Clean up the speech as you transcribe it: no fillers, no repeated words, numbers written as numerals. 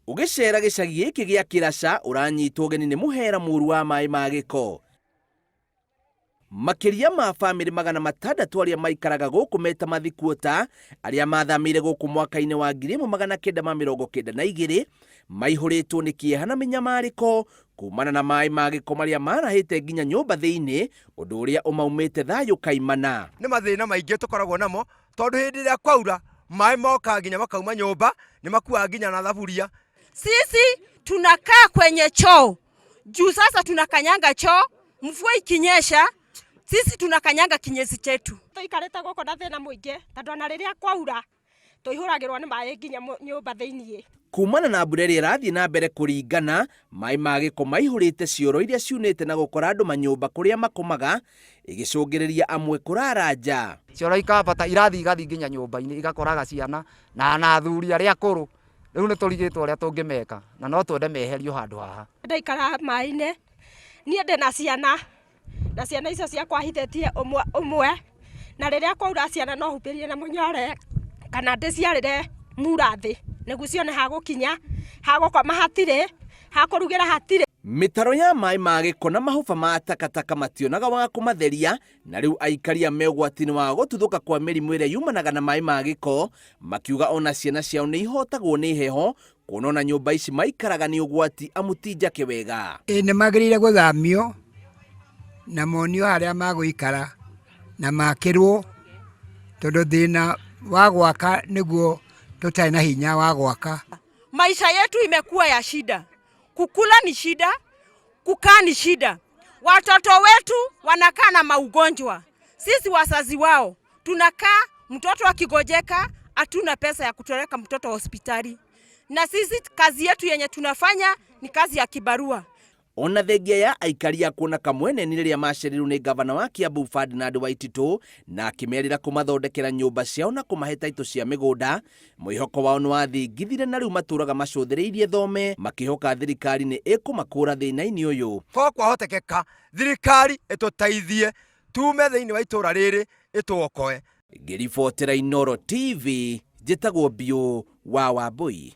Ugicera gicagi giki gia Kirasha uranyitwo geni ni muhera muru wa Maai ma giko. Makiria ma family 600 aria maikaraga guku meta Mathikuota aria mathamire guku mwaka-ini wa 1992 maihuritwo ni kieha na minyamariko kumana na Maai ma giko maria marahite nginya nyumba-ini undu uria umaumite thayu kaimana. Ni mathina maingi tukoragwo namo tondu hindi ria kwaura Maai moka nginya makauma nyumba ni makua nginya na thaburia. Sisi tunakaa kwenye choo juu sasa tunakanyanga choo, mvua ikinyesha sisi tunakanyanga kinyesi chetu. Tuikarete goko na thina muingi tondu na riria kwaura tuihuragirwo ni Maai nginya nyumba thiini. Kumana na mbura iria irathii na mbere kuringana, Maai ma giko maihurite cioro iria ciunite na gukora andu manyumba kuria makomaga igicungiriria amwe kurara nja. Cioro ikabata irathi igathi nginya nyumba-ini igakoraga ciana na athuri aria akuru. Riu ni turigitwo uria tungimeka na no twende meherio handu haha. Ndaikara Maai-ini nie ndina ciana na ciana icio ciakwa hitetie umwe na riria kwaura ciana no hupirie na munyore kana ndiciarire murathi niguo cione hagukinya hagukoma hatire hakurugira hatire. Mitaro ya Maai ma giko na mahuba ma takataka mationaga wa kumatheria na riu aikari me ugwatini wa gututhuka kwa mirimu iria yumanaga na Maai ma giko makiuga ona ciana ciao ni ihotagwo ni heho kuona nyumba ici maikaraga ni ugwati amutinjake wega. Ni magirire guthamio na monio aria maguikara na makirwo tondu thina wa gwaka niguo tutai na hinya wa gwaka. Maisha yetu imekuwa ya shida. Kukula ni shida, kukaa ni shida. Watoto wetu wanakaa na maugonjwa. Sisi wazazi wao tunakaa, mtoto akigojeka hatuna pesa ya kutoleka mtoto hospitali. Na sisi kazi yetu yenye tunafanya ni kazi ya kibarua. Ona thengia ya aikari ya kuona kamwene ni riria maceriru ni gavana wa Kiambu Ferdinand Waititu na akimerira kumathondekera nyumba ciao na kumahe taito cia migunda. Mwihoko wao niwathingithire na riu maturaga macuthiriirie thome makihoka thirikari ni ikumakura thina-ini uyu. Ko kwahotekeka thirikari ituteithie tume thiini wa itura riri ituokoe. Ngiribotera Inooro TV njitagwo Bio wa Wambui.